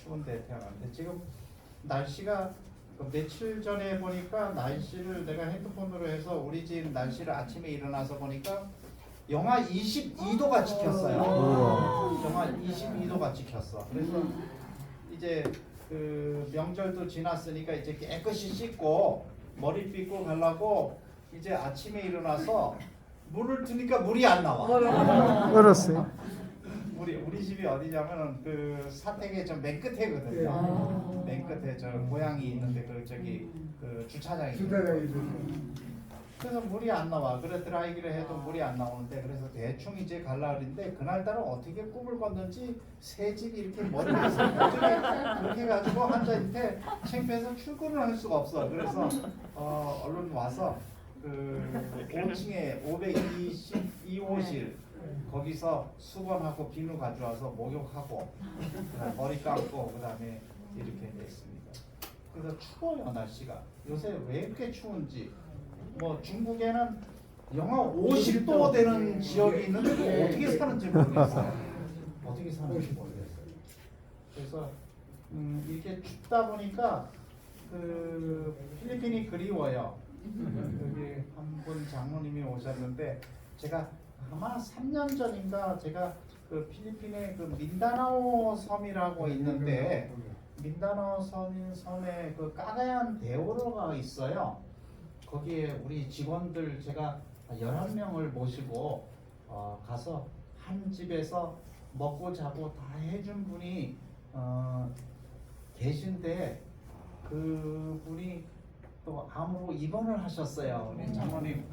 추운데 태어났는데 지금 날씨가 그 며칠 전에 보니까 날씨를 내가 핸드폰으로 해서 우리 집 날씨를 아침에 일어나서 보니까 영하 22도가 찍혔어요. 영하 22도가 찍혔어. 그래서 이제 그 명절도 지났으니까 이제 깨끗이 씻고 머리 빗고 가려고 이제 아침에 일어나서 물을 트니까 물이 안 나와. 얼었어요. 우리 집이 어디냐면은 그 사택의 좀 맨 끝에거든요. 맨 끝에 저 고양이 있는데 그 저기 그 주차장이 그래서 물이 안 나와. 그래 드라이기를 해도 물이 안 나오는데 그래서 대충 이제 갈라 그랬는데 그날따라 어떻게 꿈을 꿨는지 새 집이 이렇게 머리에서 그렇게 해가지고 앉아 있는데 창피해서 출근을 할 수가 없어. 그래서 얼른 와서 그 5층에 522호실 거기서 수건하고 비누 가져와서 목욕하고 머리 감고 그다음에 이렇게 됐습니다. 그래서 추워요 날씨가. 요새 왜 이렇게 추운지. 뭐 중국에는 영하 50도 되는 지역이 있는데 그거 어떻게 사는지 모르겠어요. 어떻게 사는지 모르겠어요. 그래서 이렇게 춥다 보니까 그 필리핀이 그리워요. 여기 한 분 장로님이 오셨는데 제가 아마 3년 전인가 제가 그 필리핀의 그 민다나오 섬이라고 있는데 민다나오 섬에 그 까가얀 데오로가 있어요. 거기에 우리 직원들 제가 11명을 모시고 가서 한 집에서 먹고 자고 다 해준 분이 계신데 그 분이 또 암으로 입원을 하셨어요. 우리 장로님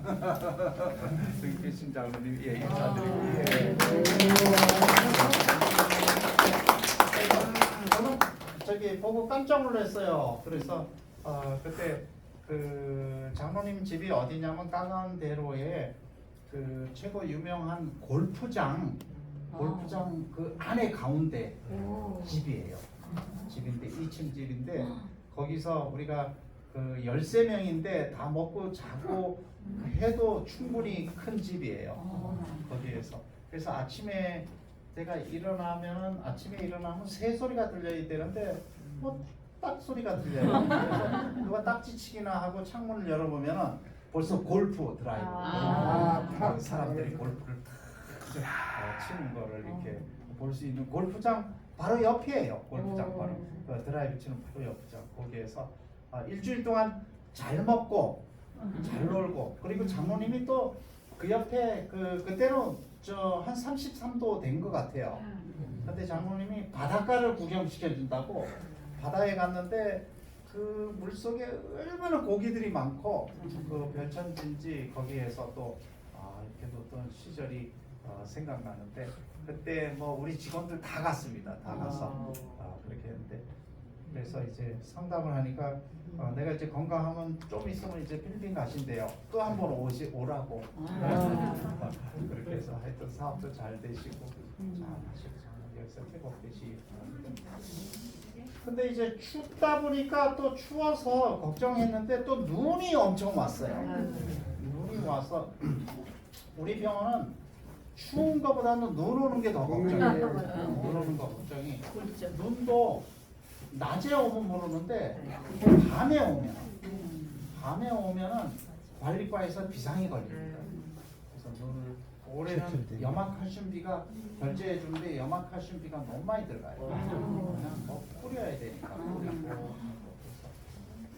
여기 계신 장로님 예 인사드리고 예. 저는 저기 보고 깜짝 놀랐어요. 그래서 그때 그 장로님 집이 어디냐면 까가운데로에 그 최고 유명한 골프장 그 안에 가운데 집이에요. 집인데 2층 집인데 거기서 우리가 그 13명인데 다 먹고 자고 해도 충분히 큰 집이에요. 거기에서. 그래서 아침에 제가 아침에 일어나면 새 소리가 들려야 되는데 뭐 딱 소리가 들려요. 그래서 누가 딱지치기나 하고 창문을 열어보면은 벌써 골프 드라이브 사람들이 골프를 치는 거를 이렇게 볼 수 있는 골프장 바로 옆이에요. 골프장 바로 그 드라이브 치는 바로 옆이죠. 거기에서 일주일 동안 잘 먹고 잘 놀고 그리고 장로님이 또 그 옆에 그때는 한 33도 된 것 같아요. 근데 장로님이 바닷가를 구경시켜 준다고 바다에 갔는데 그 물속에 얼마나 고기들이 많고 그 별천진지 거기에서 또 이렇게 어떤 시절이 생각나는데 그때 뭐 우리 직원들 다 갔습니다. 다 가서 그렇게 했는데 그래서 이제 상담을 하니까 내가 이제 건강하면 좀 있으면 이제 필리핀 가신대요. 또 한 번 오라고. 그렇게 해서 하여튼 사업도 잘 되시고 잘 하시고 여기서 회복되시기 바랍니다. 근데 이제 춥다 보니까 또 추워서 걱정했는데 또 눈이 엄청 왔어요. 눈이 와서 우리 병원은 추운 것보다는 눈 오는 게 더 걱정이에요. 눈 오는 거 걱정이. 눈도 낮에 오면 모르는데 밤에 오면은 관리과에서 비상이 걸립니다. 그래서 눈을 올해는 염화칼슘비가 결제해 주는데 염화칼슘비가 너무 많이 들어가요. 그냥 뭐 뿌려야 되니까 뿌리고.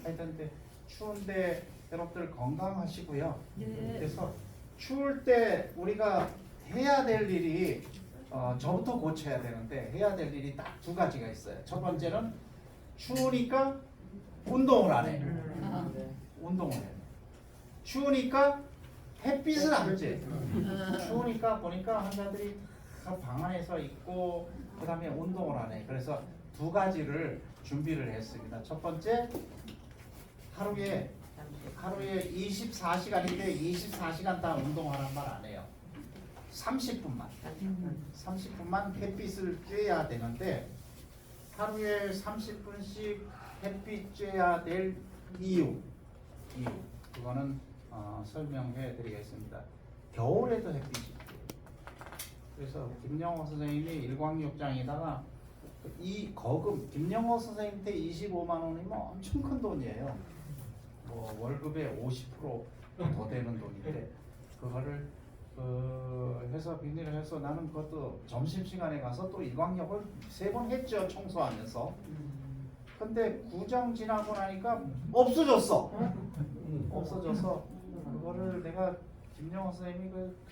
하여튼 근데 추운데 여러분들 건강하시고요. 그래서 추울 때 우리가 해야 될 일이 저부터 고쳐야 되는데 해야 될 일이 딱 두 가지가 있어요. 첫 번째는 추우니까 운동을 안 해. 운동을 해. 추우니까 햇빛을 안 쬐. 추우니까 보니까 환자들이 방 안에서 있고 그다음에 운동을 안 해. 그래서 두 가지를 준비를 했습니다. 첫 번째 하루에 24시간인데 24시간 다 운동하란 말 안 해요. 30분만 햇빛을 쬐야 되는데 하루에 30분씩 햇빛 쬐야 될 이유 그거는 설명해 드리겠습니다. 겨울에도 햇빛이 있고요. 그래서 김영호 선생님이 일광욕장에다가 이 거금 김영호 선생님 때 25만 원이면 엄청 큰 돈이에요. 뭐 월급의 50%더 되는 돈인데 그거를 해서 빙의를 해서 나는 그것도 점심시간에 가서 또 일광욕을 3번 했죠. 청소하면서. 근데 구정 지나고 나니까 없어졌어. 없어져서 그거를 내가 김영호 선생님이 그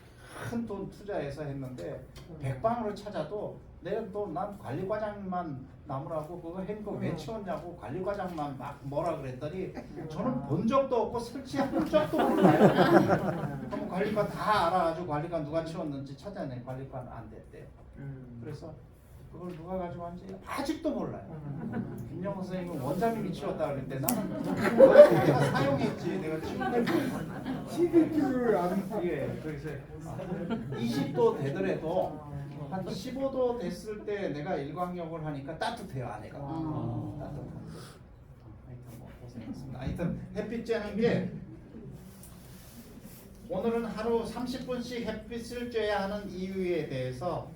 큰 돈 투자해서 했는데 백방으로 찾아도 내가 또 난 관리과장만 남으라고 그거 한거 왜 치웠냐고 관리과장만 막 뭐라 그랬더니 저는 본 적도 없고 설치한 적도 몰라요. 그럼 관리과 다 알아가지고 관리과 누가 치웠는지 찾아내. 관리과는 안 됐대요. 그래서 그걸 누가 가져왔는지 아직도 몰라요. 김영호 선생님은 원장님이 치웠다 그랬는데 나는 내가 사용했지. 내가 치울 줄을 안. 예, 그래서 20도 되더라도 한 15도 됐을 때 내가 일광욕을 하니까 따뜻해요 안에가. 따뜻한데. 하여튼 뭐 고생했습니다. 하여튼 햇빛 쬐는 게 오늘은 하루 30분씩 햇빛을 쬐야 하는 이유에 대해서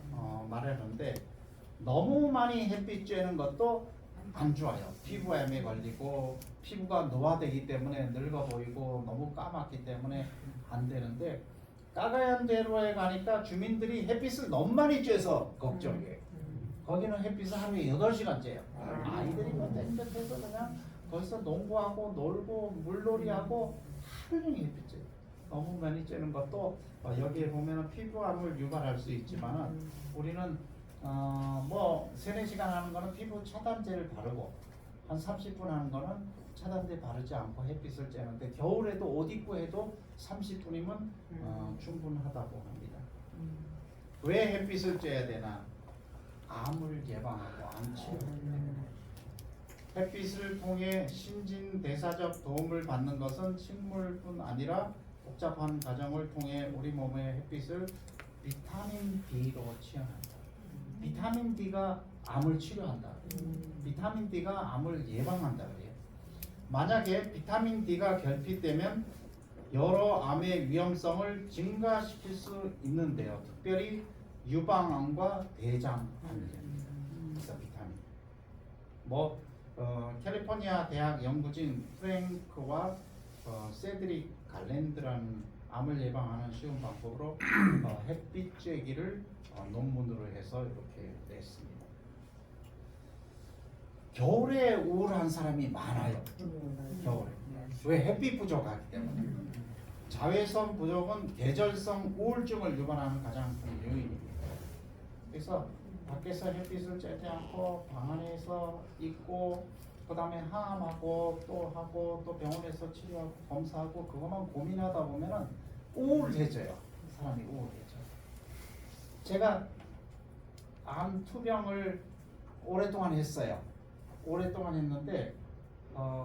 말했는데 너무 많이 햇빛 쬐는 것도 안 좋아요. 피부암에 걸리고 피부가 노화되기 때문에 늙어 보이고 너무 까맣기 때문에 안 되는데 까가얀대로에 가니까 주민들이 햇빛을 너무 많이 쬐서 걱정이에요. 거기는 햇빛을 하루에 8시간 쬐요. 아이들이 뭐 땡볕에서 그냥 거기서 농구하고 놀고 물놀이하고 하루 종일 햇빛 쬐요. 너무 많이 쬐는 것도 여기에 보면 피부암을 유발할 수 있지만 우리는 뭐 3-4시간 하는 거는 피부 차단제를 바르고 한 30분 하는 거는 차단제 바르지 않고 햇빛을 쬐는데 겨울에도 옷 입고 해도 30분이면 충분하다고 합니다. 왜 햇빛을 쬐야 되나? 암을 예방하고 암 치료. 햇빛을 통해 신진대사적 도움을 받는 것은 식물뿐 아니라 복잡한 과정을 통해 우리 몸의 햇빛을 비타민 D로 취한한다. 비타민 D가 암을 치료한다. 비타민 D가 암을 예방한다 그래요. 만약에 비타민 D가 결핍되면 여러 암의 위험성을 증가시킬 수 있는데요. 특별히 유방암과 대장암. 그래서 비타민. 캘리포니아 대학 연구진 프랭크와 세드릭 갈랜드라는 암을 예방하는 쉬운 방법으로 햇빛 쬐기를 논문으로 해서 이렇게 냈습니다. 겨울에 우울한 사람이 많아요. 겨울에. 왜? 햇빛 부족하기 때문에. 자외선 부족은 계절성 우울증을 유발하는 가장 큰 요인입니다. 그래서 밖에서 햇빛을 쬐지 않고 방 안에서 있고 그 다음에 항암하고 또 병원에서 치료하고 검사하고 그것만 고민하다 보면은 우울해져요. 사람이 우울해져요. 제가 암 투병을 오랫동안 했어요. 오랫동안 했는데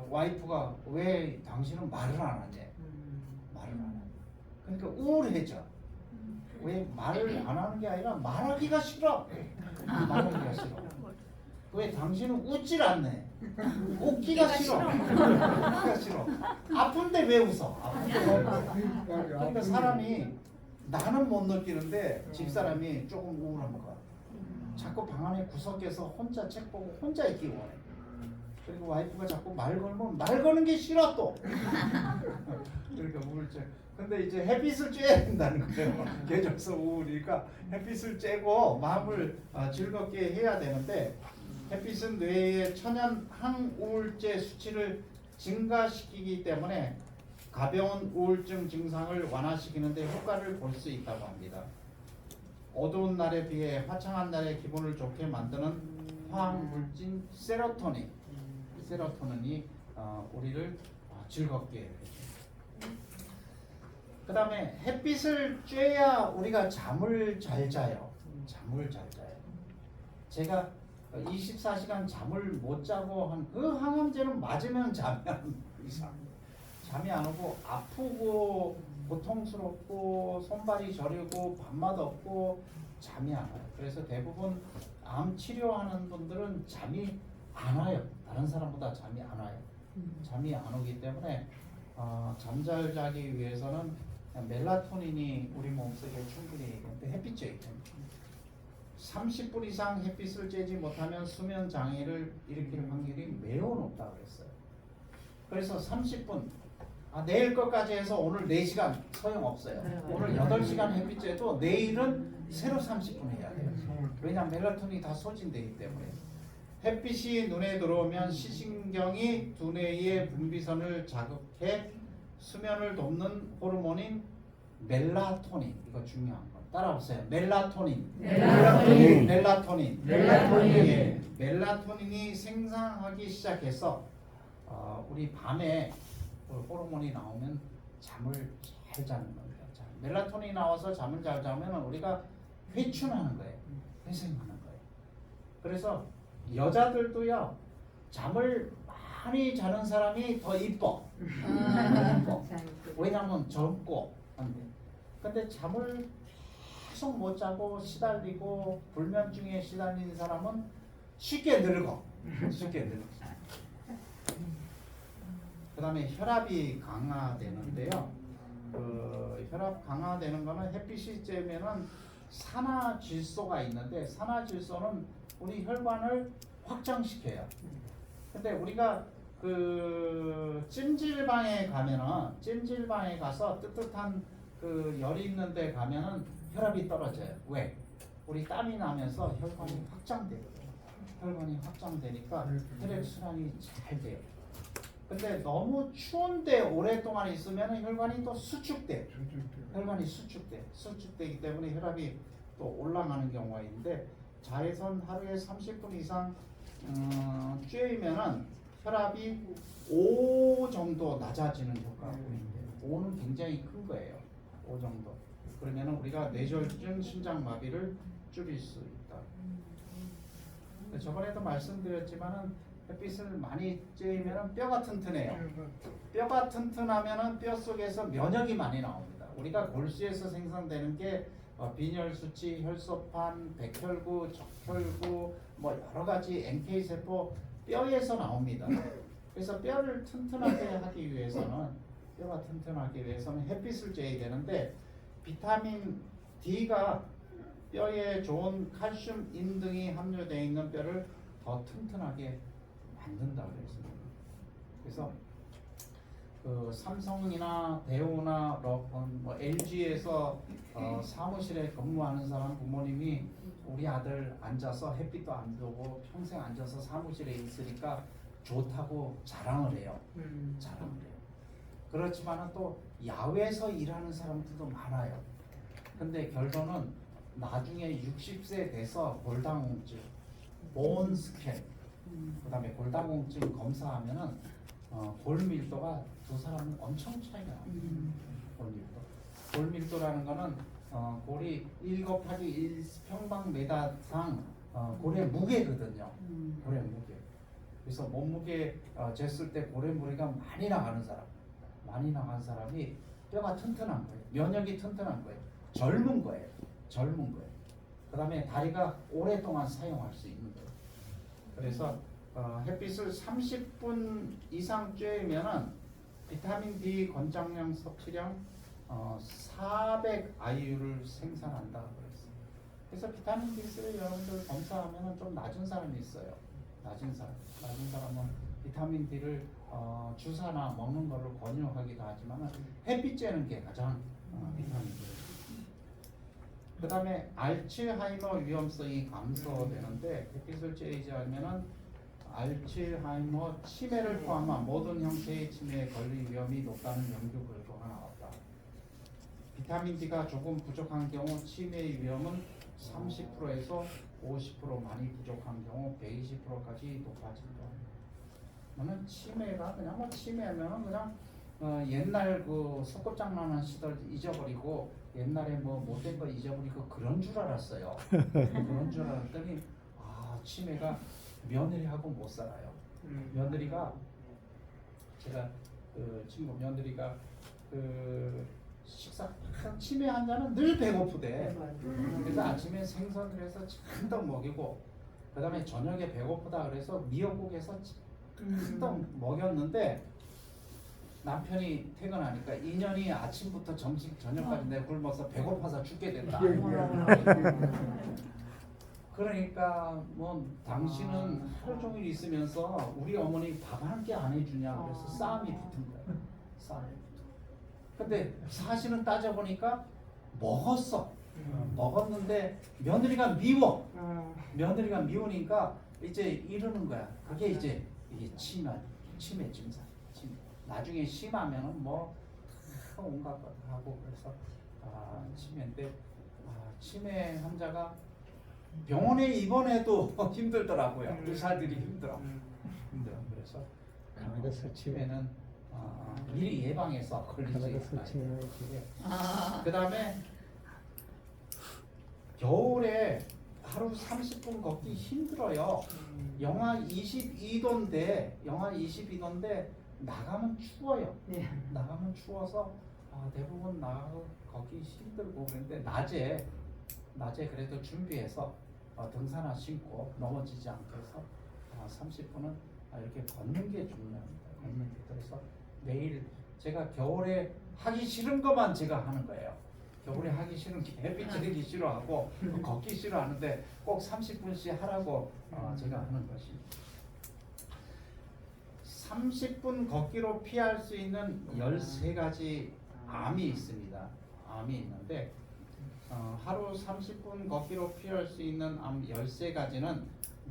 와이프가 왜 당신은 말을 안 하냐? 말을 안 하냐? 그러니까 우울해져. 왜 말을 안 하는 게 아니라 말하기가 싫어. 말하기가 싫어. 왜 당신은 웃질 않네? 웃기가 싫어. 웃기가 싫어. 아픈데 왜 웃어? 그러니까 사람이 나는 못 느끼는데 집사람이 조금 우울한 것 같아. 자꾸 방 안에 구석에서 혼자 책 보고 혼자 있기 원해. 그리고 와이프가 자꾸 말 걸면 말 거는 게 싫어 또. 그러니까 우울증. 근데 이제 햇빛을 쬐야 된다는 거예요. 계절성 우울이니까 햇빛을 쬐고 마음을 즐겁게 해야 되는데 햇빛은 뇌의 천연 항우울제 수치를 증가시키기 때문에 가벼운 우울증 증상을 완화시키는 데 효과를 볼 수 있다고 합니다. 어두운 날에 비해 화창한 날의 기분을 좋게 만드는 화학물질 세로토닌이 우리를 즐겁게 해요. 그 다음에 햇빛을 쬐야 우리가 잠을 잘 자요. 잠을 잘 자요. 제가 24시간 잠을 못 자고 한 그 항암제는 맞으면 잠이 안 오고 아프고 고통스럽고 손발이 저리고 밤맛 없고 잠이 안 와요. 그래서 대부분 암 치료하는 분들은 잠이 안 와요. 다른 사람보다 잠이 안 와요. 잠이 안 오기 때문에 잠잘 자기 위해서는 멜라토닌이 우리 몸속에 충분히 햇빛에 있거든요. 30분 이상 햇빛을 쬐지 못하면 수면 장애를 일으킬 확률이 매우 높다 그랬어요. 그래서 30분 내일 것까지 해서 오늘 4시간 소용없어요. 오늘 8시간 햇빛 쬐도 내일은 새로 30분 해야 돼요. 왜냐하면 멜라토닌이 다 소진되기 때문에. 햇빛이 눈에 들어오면 시신경이 두뇌의 분비선을 자극해 수면을 돕는 호르몬인 멜라토닌, 이거 중요한 거 따라오세요. 멜라토닌. 예, 멜라토닌이 생산하기 시작해서 우리 밤에 호르몬이 나오면 잠을 잘 자는 겁니다. 자, 멜라토닌이 나와서 잠을 잘 자면 우리가 회춘하는 거예요. 회생하는 거예요. 그래서 여자들도요, 잠을 많이 자는 사람이 더 이뻐. 왜냐면 젊고. 근데 잠을 계속 못 자고 시달리고 불면증에 시달리는 사람은 쉽게 늙어. 그 다음에 혈압이 강화되는데요. 혈압 강화되는 거는 햇빛이 쬐면은 산화질소가 있는데, 산화질소는 우리 혈관을 확장시켜요. 근데 우리가 찜질방에 가서 뜨뜻한 열이 있는 데 가면은 혈압이 떨어져요. 왜? 우리 땀이 나면서 혈관이 확장되거든요. 혈관이 확장되니까 혈액순환이 잘 돼요. 근데 너무 추운데 오랫동안 있으면 혈관이 또 수축돼. 수축되기 때문에 혈압이 또 올라가는 경우가 있는데, 자외선 하루에 30분 이상 쬐면은 혈압이 5 정도 낮아지는 효과가 보이는데, 5는 굉장히 큰 거예요. 5 정도. 그러면 우리가 뇌졸중, 심장마비를 줄일 수 있다. 저번에도 말씀드렸지만은 햇빛을 많이 쬐면 뼈가 튼튼해요. 뼈가 튼튼하면은 뼈 속에서 면역이 많이 나옵니다. 우리가 골수에서 생성되는 게 빈혈수치, 혈소판, 백혈구, 적혈구, 뭐 여러 가지 NK 세포 뼈에서 나옵니다. 그래서 뼈를 튼튼하게 하기 위해서는 햇빛을 쬐야 되는데, 비타민 D가 뼈에 좋은 칼슘, 인 등이 함유되어 있는 뼈를 더 튼튼하게 만든다고 했습니다. 그래서 삼성이나 대우나 뭐 LG에서 사무실에 근무하는 사람 부모님이 우리 아들 앉아서 햇빛도 안 보고 평생 앉아서 사무실에 있으니까 좋다고 자랑을 해요. 그렇지만은 또 야외에서 일하는 사람들도 많아요. 근데 결론은 나중에 60세 돼서 골다공증, 본 스캔, 그다음에 골다공증 검사하면은 골밀도가 두 사람은 엄청 차이가 납니다. 골밀도라는 거는 골이 1/1평방미터당 골의 무게거든요. 골의 무게. 그래서 몸무게 쟀을 때 골의 무게가 많이 나가는 사람이 뼈가 튼튼한 거예요. 면역이 튼튼한 거예요. 젊은 거예요. 그 다음에 다리가 오랫동안 사용할 수 있는 거예요. 그래서 햇빛을 30분 이상 쬐면은 비타민 D 권장량 섭취량 400 IU를 생산한다 그랬어요. 그래서 비타민 D3 여러분들 검사하면은 좀 낮은 사람이 있어요. 낮은 사람은 비타민 D를 주사나 먹는 걸로 권유하기도 하지만 햇빛 쬐는 게 가장 비타민 D. 그 다음에 알츠하이머 위험성이 감소되는데, 햇빛을 쬐지 않으면은 알츠하이머 치매를 포함한 모든 형태의 치매에 걸릴 위험이 높다는 연구 결과가 나왔다. 비타민 D가 조금 부족한 경우 치매의 위험은 30%에서 50% 많이 부족한 경우 120%까지 높아진다. 저는 치매가 그냥 치매하면은 그냥 옛날 소꿉장난한 시절 잊어버리고 옛날에 못된 거 잊어버리고 그런 줄 알았어요. 그런 줄 알았더니 치매가 며느리하고 못 살아요. 며느리가 제가 친구 며느리가 식사 치매 환자는 늘 배고프대. 그래서 아침에 생선을 해서 잔뜩 먹이고, 그 다음에 저녁에 배고프다 그래서 미역국에서 잔뜩 먹였는데, 남편이 퇴근하니까 인연이 아침부터 점심 저녁까지 내 굶어서 배고파서 죽게 된다. 그러니까 뭐 당신은 하루 종일 있으면서 우리 어머니 밥 한 끼 안 해주냐 그래서 싸움이 붙은 거야. 싸움이 붙은. 근데 사실은 따져보니까 먹었어. 먹었는데 며느리가 미워. 며느리가 미우니까 이제 이러는 거야. 그게 이제 이게 치매 증상. 나중에 심하면은 뭐 온갖 것 하고 그래서 치매인데 치매 환자가 병원에 입원해도 힘들더라고요. 의사들이 힘들어. 그래서 치매는 미리 예방해서 걸리지. 그 다음에 겨울에 하루 30분 걷기 힘들어요. 영하 22도인데 나가면 추워요. 나가면 추워서 대부분 걷기 힘들고 그런데 낮에 그래도 준비해서 등산화 신고 넘어지지 않게 해서 30분은 이렇게 걷는 게 중요합니다. 걷는 게. 그래서 매일 제가 겨울에 하기 싫은 것만 제가 하는 거예요. 겨울에 하기 싫은 게 햇빛 쬐기 싫어하고 걷기 싫어하는데 꼭 30분씩 하라고 제가 하는 것입니다. 30분 걷기로 피할 수 있는 13가지 암이 있습니다. 암이 있는데 하루 30분 걷기로 피할 수 있는 암 13가지는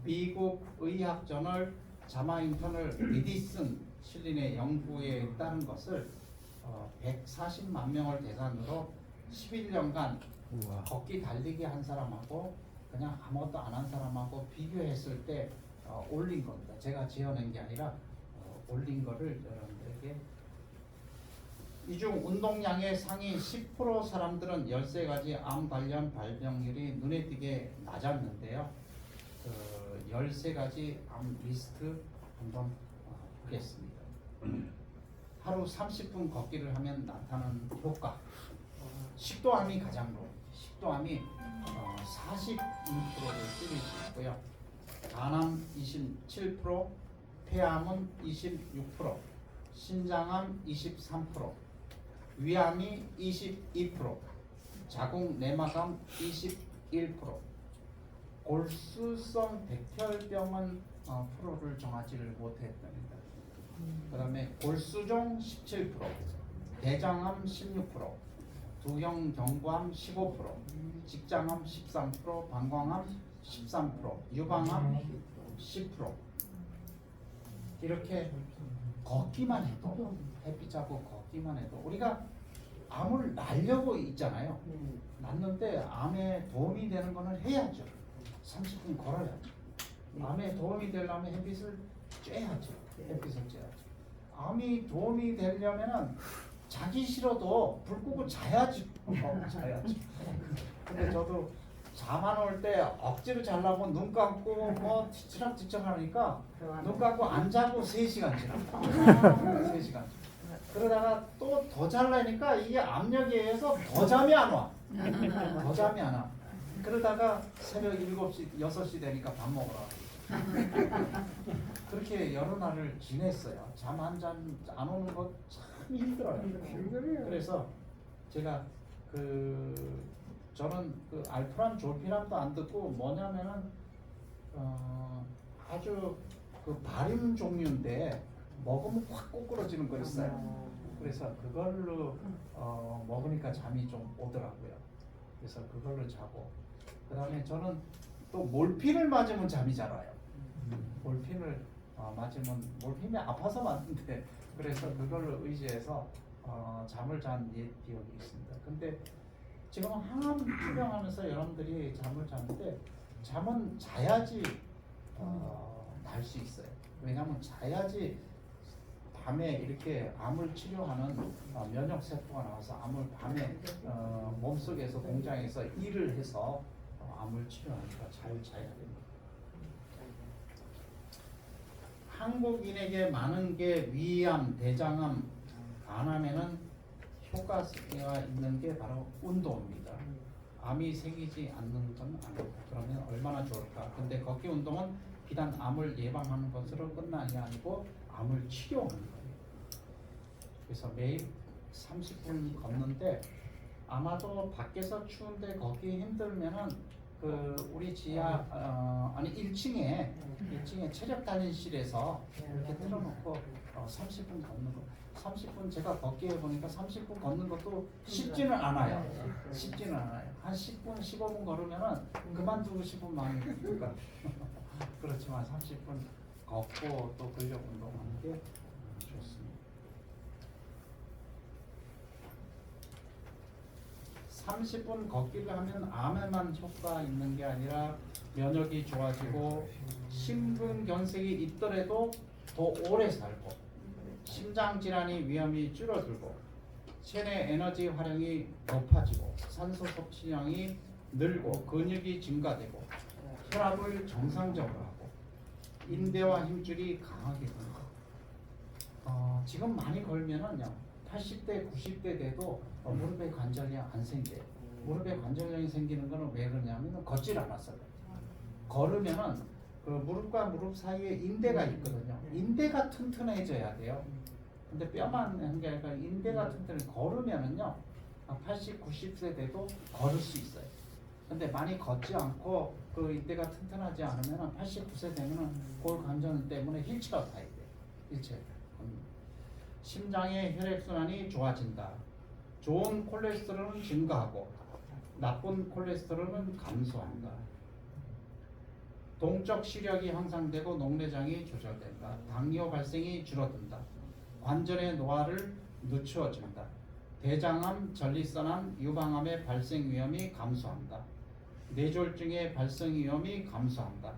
미국 의학 저널 자마 인터널 메디슨 실린의 연구에 따른 것을 140만 명을 대상으로 11년간 걷기 달리기 한 사람하고 그냥 아무것도 안 한 사람하고 비교했을 때 올린 겁니다. 제가 지어낸 게 아니라 올린 거를 여러분들에게 이 중 운동량의 상위 10% 사람들은 13가지 암 관련 발병률이 눈에 띄게 낮았는데요. 그 13가지 암 리스트 한번 보겠습니다. 하루 30분 걷기를 하면 나타나는 효과. 식도암이 가장 높아요. 식도암이 42%를 줄일 수 있고요. 간암 27%, 폐암은 26%, 신장암 23%, 위암이 22%, 자궁 내막암 21%, 골수성 백혈병은 프로를 정하지를 못했답니다. 그 다음에 골수종 17%, 대장암 16%, 두형경부암 15%, 직장암 13%, 방광암 13%, 유방암 10%. 이렇게 걷기만 해도 햇빛 잡고 걷기만 해도 우리가 암을 낳으려고 있잖아요. 낳는데 암에 도움이 되는 거는 해야죠. 30분 걸어야죠. 암에 도움이 되려면 햇빛을 쬐야죠. 햇빛을 쬐야죠. 암이 도움이 되려면은 자기 싫어도 불 끄고 자야지. 자야지. 근데 저도 잠 안 올 때 억지로 자려고 눈 감고 뭐 뒤치락뒤치락 하니까 눈 감고 안 자고 3시간 지나. 3시간. 그러다가 또 더 잘라니까 이게 압력에 의해서 더 잠이 안 와. 더 잠이 안 와. 그러다가 새벽 7시, 6시 되니까 밥 먹으라. 그렇게 여러 날을 지냈어요. 잠 안 오는 거 참 힘들어요. 그래서 제가 저는 알프란 졸피람도 안 듣고 뭐냐면은 아주 바림 종류인데 먹으면 확 꼬꾸러지는 거 있어요. 그래서 그걸로 먹으니까 잠이 좀 오더라고요. 그래서 그걸로 자고 그 다음에 저는 또 몰핀을 맞으면 잠이 잘 와요. 몰핀을 맞으면 몰핀이 아파서 맞는데 그래서 그걸로 의지해서 잠을 잔 옛 기억이 있습니다. 근데 지금 항암 투병하면서 여러분들이 잠을 자는데 잠은 자야지 날 수 있어요. 왜냐하면 자야지 밤에 이렇게 암을 치료하는 면역 세포가 나와서 암을 밤에 몸속에서 공장에서 일을 해서 암을 치료하니까 잘 자야 됩니다. 한국인에게 많은 게 위암, 대장암, 간암에는 효과가 있는 게 바로 운동입니다. 암이 생기지 않는 건 아니다. 그러면 얼마나 좋을까? 근데 걷기 운동은 비단 암을 예방하는 것으로 끝나는 게 아니고 암을 치료하는 거예요. 그래서 매일 30분 걷는데 아마도 밖에서 추운데 걷기 힘들면은 우리 지하 아니 1층에 체력 단련실에서 이렇게 틀어놓고 30분 걷는 거. 30분 제가 걷기 해보니까 30분 걷는 것도 쉽지는 않아요. 쉽지는 않아요. 한 10분, 15분 걸으면은 그만두고 싶은 마음이 듭니다. 그렇지만 30분 걷고 또 근력 운동하는 게 좋습니다. 30분 걷기를 하면 암에만 효과가 있는 게 아니라 면역이 좋아지고 심근경색이 있더라도 더 오래 살고 심장 질환이 위험이 줄어들고 체내 에너지 활용이 높아지고 산소 섭취량이 늘고 근육이 증가되고 혈압을 정상적으로 하고 인대와 힘줄이 강하게 됩니다. 지금 많이 걸면은요 80대 90대 돼도 무릎에 관절이 안 생겨요. 무릎에 관절염이 생기는 거는 왜 그러냐면 걷질 않았어요. 걸으면은 그 무릎과 무릎 사이에 인대가 있거든요. 인대가 튼튼해져야 돼요. 근데 뼈만 한 게 아니라 인대가 튼튼해 걸으면은요 80, 90세 돼도 걸을 수 있어요. 근데 많이 걷지 않고 그 인대가 튼튼하지 않으면은 89세 되면은 골 관절 때문에 휠체어 타야 돼요. 휠체어. 심장의 혈액순환이 좋아진다. 좋은 콜레스테롤은 증가하고 나쁜 콜레스테롤은 감소한다. 동적 시력이 향상되고 녹내장이 조절된다. 당뇨 발생이 줄어든다. 관절의 노화를 늦추어준다. 대장암, 전립선암, 유방암의 발생 위험이 감소한다. 뇌졸중의 발생 위험이 감소한다.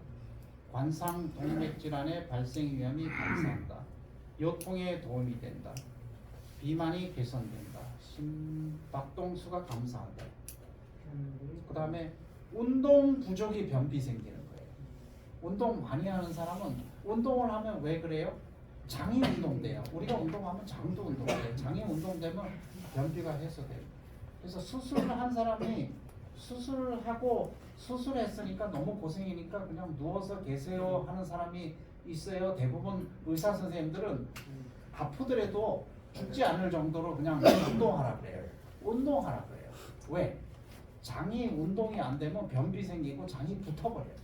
관상 동맥 질환의 발생 위험이 감소한다. 요통에 도움이 된다. 비만이 개선된다. 심박동수가 감소한다. 그 다음에 운동 부족이 변비 생기는 거예요. 운동 많이 하는 사람은 운동을 하면 왜 그래요? 장이 운동돼요. 우리가 운동하면 장도 운동돼요. 장이 운동되면 변비가 해소돼요. 그래서 수술을 한 사람이 수술하고 수술했으니까 너무 고생이니까 그냥 누워서 계세요 하는 사람이 있어요. 대부분 의사 선생님들은 아프더라도 죽지 않을 정도로 그냥 운동하라 그래요. 운동하라 그래요. 왜? 장이 운동이 안 되면 변비 생기고 장이 붙어버려요.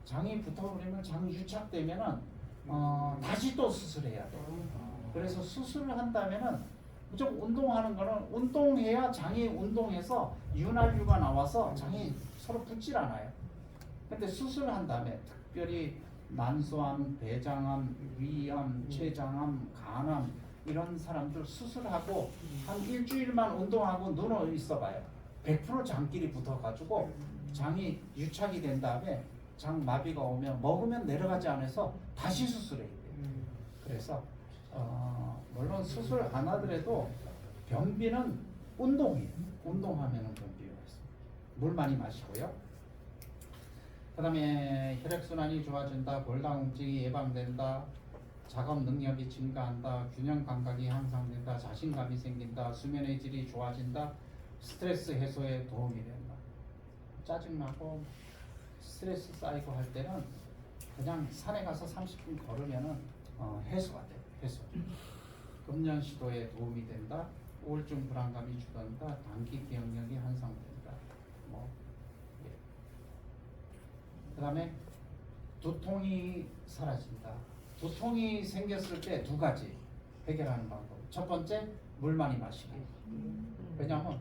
장이 붙어버리면 장 유착되면은 다시 또 수술해야 돼요. 그래서 수술을 한다면은 무조건 운동하는 거는 운동해야 장이 운동해서 윤활유가 나와서 장이 서로 붙질 않아요. 근데 수술을 한 다음에 특별히 난소암, 대장암, 위암, 췌장암, 간암 이런 사람들 수술하고 한 일주일만 운동하고 누워 있어봐요. 100% 장끼리 붙어가지고 장이 유착이 된 다음에 장 마비가 오면 먹으면 내려가지 않아서 다시 수술해야 돼요. 그래서 물론 수술 안 하더라도 변비는 운동이에요. 운동하면은 변비가 있습니다. 물 많이 마시고요. 그 다음에 혈액순환이 좋아진다. 골다공증이 예방된다. 작업 능력이 증가한다. 균형 감각이 향상된다. 자신감이 생긴다. 수면의 질이 좋아진다. 스트레스 해소에 도움이 된다. 짜증나고 스트레스 쌓이고 할 때는 그냥 산에 가서 30분 걸으면은 해소가 돼요. 해소. 금년 시도에 도움이 된다. 우울증 불안감이 줄어든다. 단기 기억력이 향상된다. 예. 그다음에 두통이 사라진다. 두통이 생겼을 때 두 가지 해결하는 방법. 첫 번째 물 많이 마시기. 왜냐하면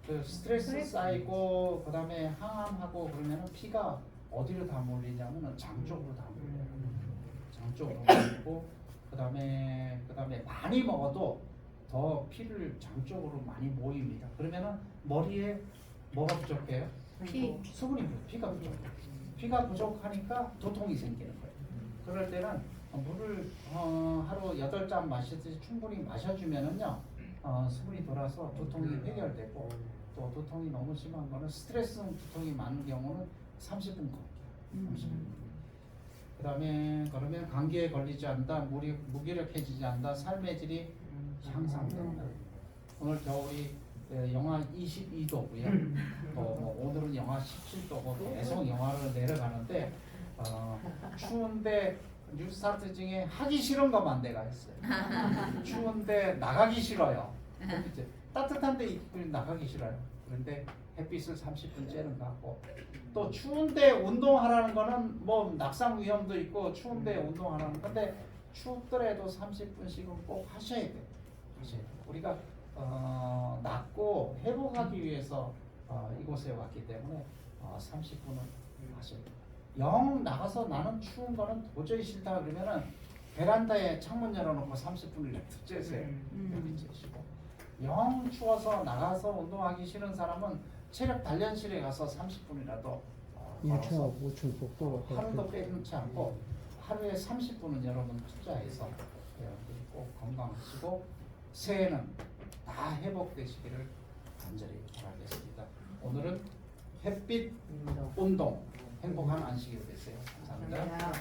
그 스트레스 쌓이고 그다음에 항암하고 그러면은 피가 어디로 다 몰리냐면은 장 쪽으로 다 몰려요. 장 쪽으로 몰리고 그다음에 많이 먹어도 더 피를 장 쪽으로 많이 모입니다. 그러면은 머리에 뭐가 부족해요? 수분이 부족. 피가 부족해요. 피가 부족하니까 두통이 생기는 거예요. 그럴 때는 물을 하루 8잔 마시듯이 충분히 마셔주면은요 수분이 돌아서 두통이 해결되고 또 두통이 너무 심한 거는 스트레스 두통이 많은 경우는 30분 걷기. 30분. 그다음에 그러면 감기에 걸리지 않는다. 무기력해지지 않는다. 삶의 질이 향상된다. 오늘 겨울이 영하 22도고요. 오늘은 영하 17도고 계속 영하로 내려가는데 추운데 뉴스타트 중에 하기 싫은 것만 내가 했어요. 추운데 나가기 싫어요. 따뜻한데 나가기 싫어요. 그런데 햇빛을 30분 쬐는 거 같고 또 추운데 운동하라는 거는 뭐 낙상 위험도 있고 추운데 운동하라는 건데 춥더라도 30분씩은 꼭 하셔야 돼요. 하셔야 돼요. 우리가 낫고 회복하기 위해서 이곳에 왔기 때문에 30분은 하셔야 돼요. 영 나가서 나는 추운 거는 도저히 싫다 그러면은 베란다에 창문 열어놓고 30분을 쬐세요. 여기 쬐시고 영 추워서 나가서 운동하기 싫은 사람은 체력 단련실에 가서 30분이라도 1차 5층 복도 하루도 빼놓지 않고 하루에 30분은 여러분 투자해서 여러분들이 꼭 건강하시고 새해는 다 회복되시기를 간절히 바라겠습니다. 오늘은 햇빛 운동 행복한 안식일 되세요. 감사합니다.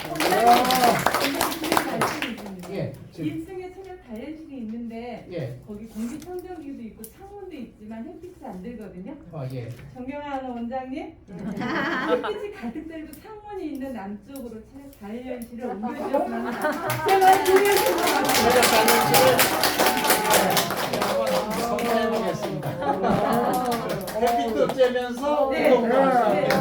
예. 1층에 체력 단련실이 있는데 예. 거기 공기청정기도 있고 창문도 있지만 햇빛이 안 들거든요. 예. 정경환 원장님, 햇빛이 가득 들고 창문이 있는 남쪽으로 체력 단련실을 옮겨주셨으면 제발 드리겠습니다. 체력 단련실을 한번 선택해 보겠습니다. 햇빛도 쬐면서 네. 운동도 할 수 있게.